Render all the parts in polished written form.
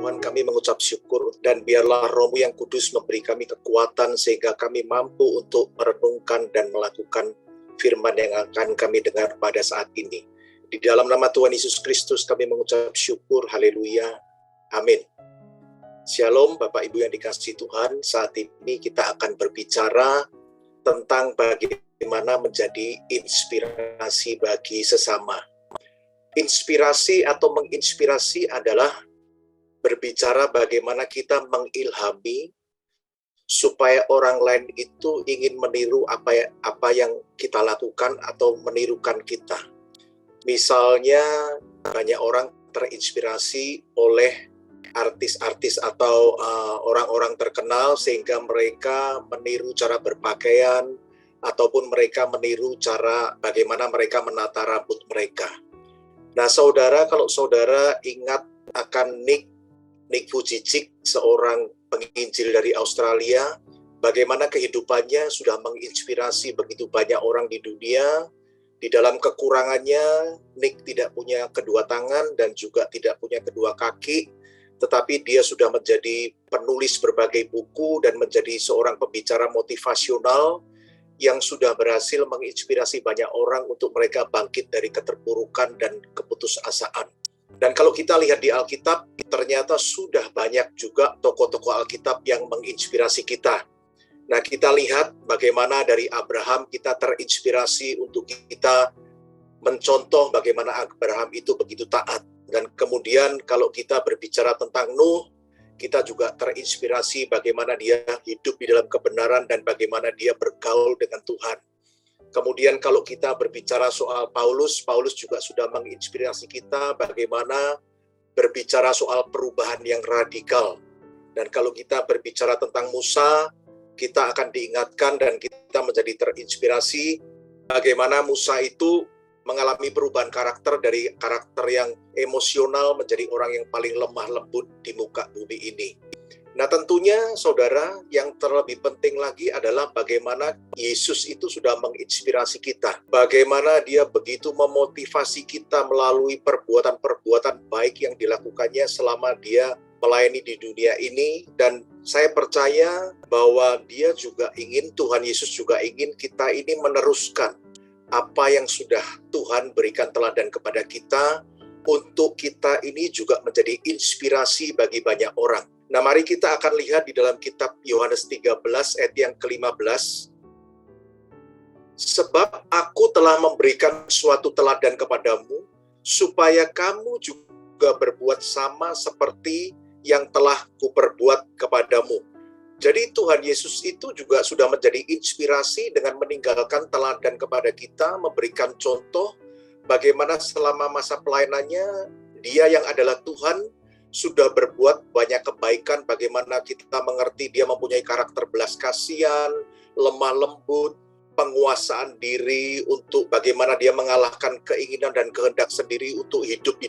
Tuhan, kami mengucap syukur dan biarlah Roh-Mu yang kudus memberi kami kekuatan sehingga kami mampu untuk merenungkan dan melakukan firman yang akan kami dengar pada saat ini. Di dalam nama Tuhan Yesus Kristus kami mengucap syukur, haleluya, amin. Shalom Bapak Ibu yang dikasihi Tuhan, saat ini kita akan berbicara tentang bagaimana menjadi inspirasi bagi sesama. Inspirasi atau menginspirasi adalah berbicara bagaimana kita mengilhami supaya orang lain itu ingin meniru apa yang kita lakukan atau menirukan kita. Misalnya banyak orang terinspirasi oleh artis-artis atau orang-orang terkenal sehingga mereka meniru cara berpakaian ataupun mereka meniru cara bagaimana mereka menata rambut mereka. Nah, saudara, kalau saudara ingat akan Nick Vujicic, seorang penginjil dari Australia, bagaimana kehidupannya sudah menginspirasi begitu banyak orang di dunia. Di dalam kekurangannya, Nick tidak punya kedua tangan dan juga tidak punya kedua kaki, tetapi dia sudah menjadi penulis berbagai buku dan menjadi seorang pembicara motivasional yang sudah berhasil menginspirasi banyak orang untuk mereka bangkit dari keterpurukan dan keputusasaan. Dan kalau kita lihat di Alkitab, ternyata sudah banyak juga tokoh-tokoh Alkitab yang menginspirasi kita. Nah, kita lihat bagaimana dari Abraham kita terinspirasi untuk kita mencontoh bagaimana Abraham itu begitu taat. Dan kemudian kalau kita berbicara tentang Nuh, kita juga terinspirasi bagaimana dia hidup di dalam kebenaran dan bagaimana dia bergaul dengan Tuhan. Kemudian kalau kita berbicara soal Paulus juga sudah menginspirasi kita bagaimana berbicara soal perubahan yang radikal. Dan kalau kita berbicara tentang Musa, kita akan diingatkan dan kita menjadi terinspirasi bagaimana Musa itu mengalami perubahan karakter dari karakter yang emosional menjadi orang yang paling lemah lembut di muka bumi ini. Nah, tentunya saudara, yang terlebih penting lagi adalah bagaimana Yesus itu sudah menginspirasi kita. Bagaimana dia begitu memotivasi kita melalui perbuatan-perbuatan baik yang dilakukannya selama dia melayani di dunia ini. Dan saya percaya bahwa Tuhan Yesus juga ingin kita ini meneruskan apa yang sudah Tuhan berikan teladan kepada kita, untuk kita ini juga menjadi inspirasi bagi banyak orang. Nah, mari kita akan lihat di dalam kitab Yohanes 13 ayat yang ke-15. Sebab aku telah memberikan suatu teladan kepadamu, supaya kamu juga berbuat sama seperti yang telah kuperbuat kepadamu. Jadi Tuhan Yesus itu juga sudah menjadi inspirasi dengan meninggalkan teladan kepada kita, memberikan contoh bagaimana selama masa pelayanannya, dia yang adalah Tuhan sudah berbuat banyak kebaikan, bagaimana kita mengerti dia mempunyai karakter belas kasihan, lemah lembut, penguasaan diri untuk bagaimana dia mengalahkan keinginan dan kehendak sendiri untuk hidup di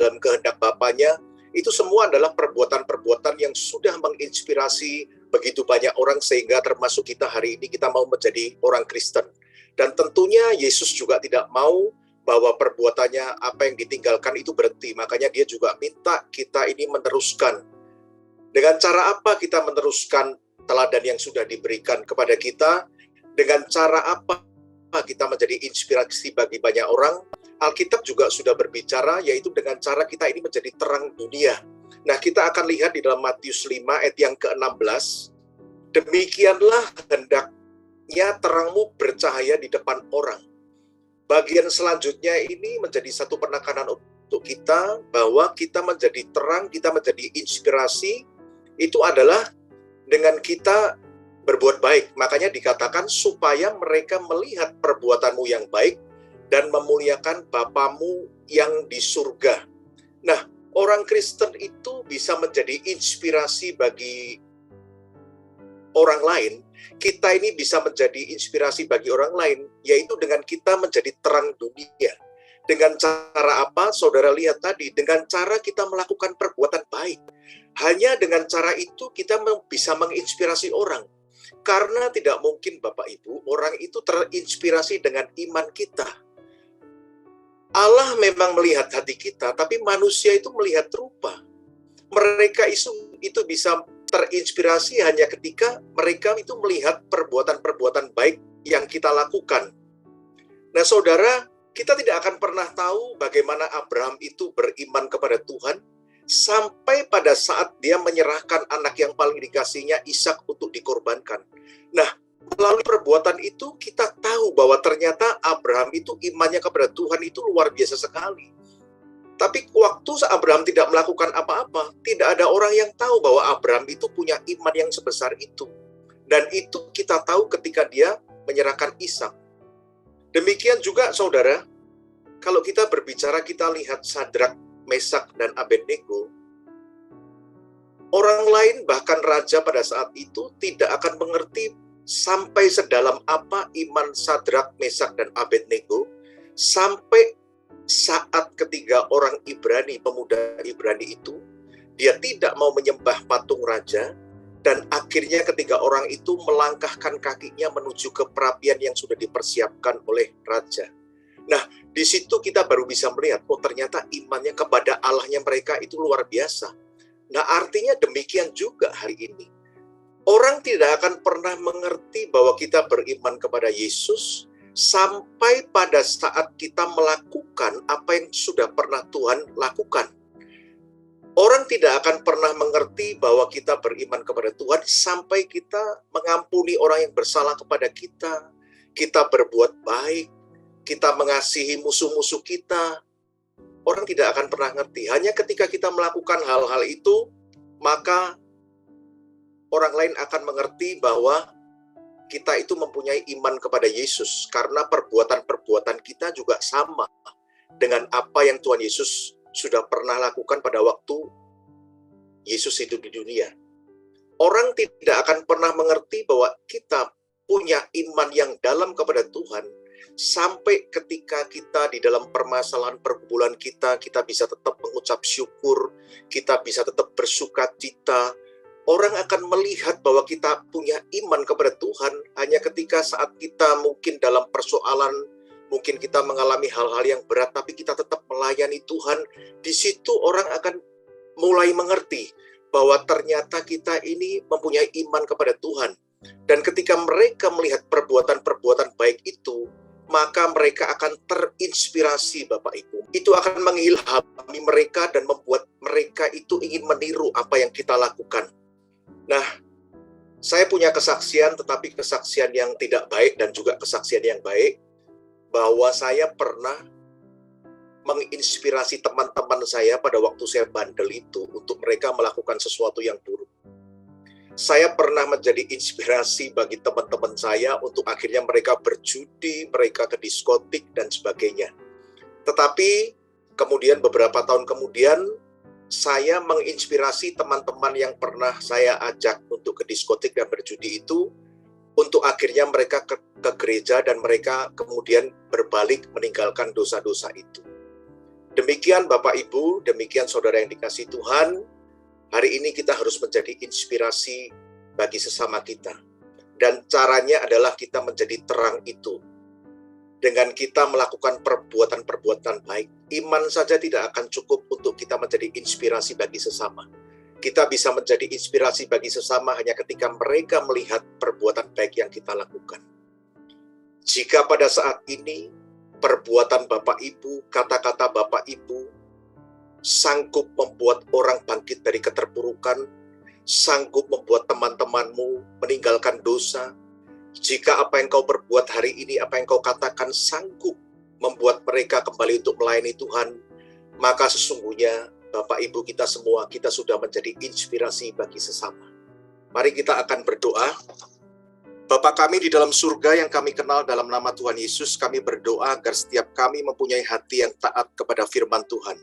dalam kehendak Bapanya. Itu semua adalah perbuatan-perbuatan yang sudah menginspirasi begitu banyak orang sehingga termasuk kita hari ini kita mau menjadi orang Kristen. Dan tentunya Yesus juga tidak mau bahwa perbuatannya apa yang ditinggalkan itu berhenti. Makanya dia juga minta kita ini meneruskan. Dengan cara apa kita meneruskan teladan yang sudah diberikan kepada kita? Dengan cara apa kita menjadi inspirasi bagi banyak orang? Alkitab juga sudah berbicara, yaitu dengan cara kita ini menjadi terang dunia. Nah, kita akan lihat di dalam Matius 5 ayat yang ke-16. Demikianlah hendaknya terangmu bercahaya di depan orang. Bagian selanjutnya ini menjadi satu penekanan untuk kita, bahwa kita menjadi terang, kita menjadi inspirasi, itu adalah dengan kita berbuat baik. Makanya dikatakan supaya mereka melihat perbuatanmu yang baik, dan memuliakan Bapamu yang di surga. Nah, orang Kristen itu bisa menjadi inspirasi bagi orang lain. Kita ini bisa menjadi inspirasi bagi orang lain, yaitu dengan kita menjadi terang dunia. Dengan cara apa? Saudara lihat tadi, dengan cara kita melakukan perbuatan baik. Hanya dengan cara itu kita bisa menginspirasi orang. Karena tidak mungkin Bapak Ibu, orang itu terinspirasi dengan iman kita. Allah memang melihat hati kita, tapi manusia itu melihat rupa. Mereka itu bisa terinspirasi hanya ketika mereka itu melihat perbuatan-perbuatan baik yang kita lakukan. Nah, saudara, kita tidak akan pernah tahu bagaimana Abraham itu beriman kepada Tuhan sampai pada saat dia menyerahkan anak yang paling dikasihnya, Ishak, untuk dikorbankan. Nah, melalui perbuatan itu kita tahu bahwa ternyata Abraham itu imannya kepada Tuhan itu luar biasa sekali. Tapi waktu Abraham tidak melakukan apa-apa, tidak ada orang yang tahu bahwa Abraham itu punya iman yang sebesar itu. Dan itu kita tahu ketika dia menyerahkan Ishak. Demikian juga saudara, kalau kita berbicara, kita lihat Sadrak, Mesak, dan Abednego, orang lain bahkan raja pada saat itu tidak akan mengerti sampai sedalam apa iman Sadrak, Mesak, dan Abednego, sampai saat ketiga orang Ibrani, pemuda Ibrani itu, dia tidak mau menyembah patung raja, dan akhirnya ketiga orang itu melangkahkan kakinya menuju ke perapian yang sudah dipersiapkan oleh raja. Nah, di situ kita baru bisa melihat, oh ternyata imannya kepada Allahnya mereka itu luar biasa. Nah, artinya demikian juga hari ini. Orang tidak akan pernah mengerti bahwa kita beriman kepada Yesus sampai pada saat kita melakukan apa yang sudah pernah Tuhan lakukan. Orang tidak akan pernah mengerti bahwa kita beriman kepada Tuhan sampai kita mengampuni orang yang bersalah kepada kita, kita berbuat baik, kita mengasihi musuh-musuh kita. Orang tidak akan pernah ngerti. Hanya ketika kita melakukan hal-hal itu, maka orang lain akan mengerti bahwa kita itu mempunyai iman kepada Yesus, karena perbuatan-perbuatan kita juga sama dengan apa yang Tuhan Yesus sudah pernah lakukan pada waktu Yesus hidup di dunia. Orang tidak akan pernah mengerti bahwa kita punya iman yang dalam kepada Tuhan, sampai ketika kita di dalam permasalahan pergumulan kita bisa tetap mengucap syukur, kita bisa tetap bersuka cita. Orang akan melihat bahwa kita punya iman kepada Tuhan hanya ketika saat kita mungkin dalam persoalan, mungkin kita mengalami hal-hal yang berat, tapi kita tetap melayani Tuhan. Di situ orang akan mulai mengerti bahwa ternyata kita ini mempunyai iman kepada Tuhan. Dan ketika mereka melihat perbuatan-perbuatan baik itu, maka mereka akan terinspirasi, Bapak Ibu. Itu akan mengilhami mereka dan membuat mereka itu ingin meniru apa yang kita lakukan. Nah, saya punya kesaksian, tetapi kesaksian yang tidak baik dan juga kesaksian yang baik, bahwa saya pernah menginspirasi teman-teman saya pada waktu saya bandel itu untuk mereka melakukan sesuatu yang buruk. Saya pernah menjadi inspirasi bagi teman-teman saya untuk akhirnya mereka berjudi, mereka ke diskotik, dan sebagainya. Tetapi kemudian beberapa tahun kemudian, saya menginspirasi teman-teman yang pernah saya ajak untuk ke diskotik dan berjudi itu, untuk akhirnya mereka ke gereja dan mereka kemudian berbalik meninggalkan dosa-dosa itu. Demikian Bapak Ibu, demikian saudara yang dikasihi Tuhan, hari ini kita harus menjadi inspirasi bagi sesama kita. Dan caranya adalah kita menjadi terang itu. Dengan kita melakukan perbuatan-perbuatan baik, iman saja tidak akan cukup untuk kita menjadi inspirasi bagi sesama. Kita bisa menjadi inspirasi bagi sesama hanya ketika mereka melihat perbuatan baik yang kita lakukan. Jika pada saat ini, perbuatan Bapak Ibu, kata-kata Bapak Ibu, sanggup membuat orang bangkit dari keterpurukan, sanggup membuat teman-temanmu meninggalkan dosa, jika apa yang kau perbuat hari ini, apa yang kau katakan sanggup membuat mereka kembali untuk melayani Tuhan, maka sesungguhnya Bapak Ibu kita semua, kita sudah menjadi inspirasi bagi sesama. Mari kita akan berdoa. Bapa kami di dalam surga yang kami kenal dalam nama Tuhan Yesus, kami berdoa agar setiap kami mempunyai hati yang taat kepada firman Tuhan.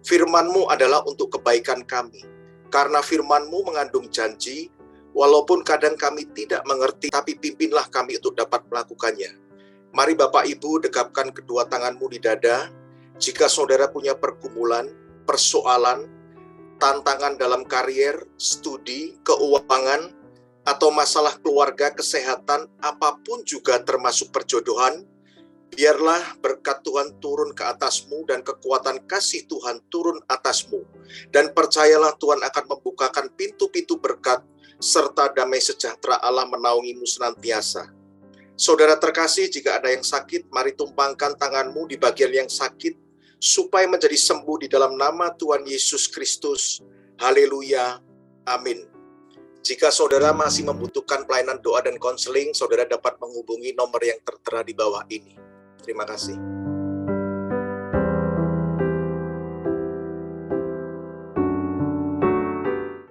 Firman-Mu adalah untuk kebaikan kami, karena firman-Mu mengandung janji. Walaupun kadang kami tidak mengerti, tapi pimpinlah kami untuk dapat melakukannya. Mari Bapak Ibu dekapkan kedua tanganmu di dada. Jika saudara punya pergumulan, persoalan, tantangan dalam karier, studi, keuangan, atau masalah keluarga, kesehatan, apapun juga termasuk perjodohan, Biarlah berkat Tuhan turun ke atasmu dan kekuatan kasih Tuhan turun atasmu. Dan percayalah Tuhan akan membukakan pintu-pintu berkat serta damai sejahtera Allah menaungimu senantiasa. Saudara terkasih, jika ada yang sakit, mari tumpangkan tanganmu di bagian yang sakit, supaya menjadi sembuh di dalam nama Tuhan Yesus Kristus. Haleluya. Amin. Jika saudara masih membutuhkan pelayanan doa dan konseling, saudara dapat menghubungi nomor yang tertera di bawah ini. Terima kasih.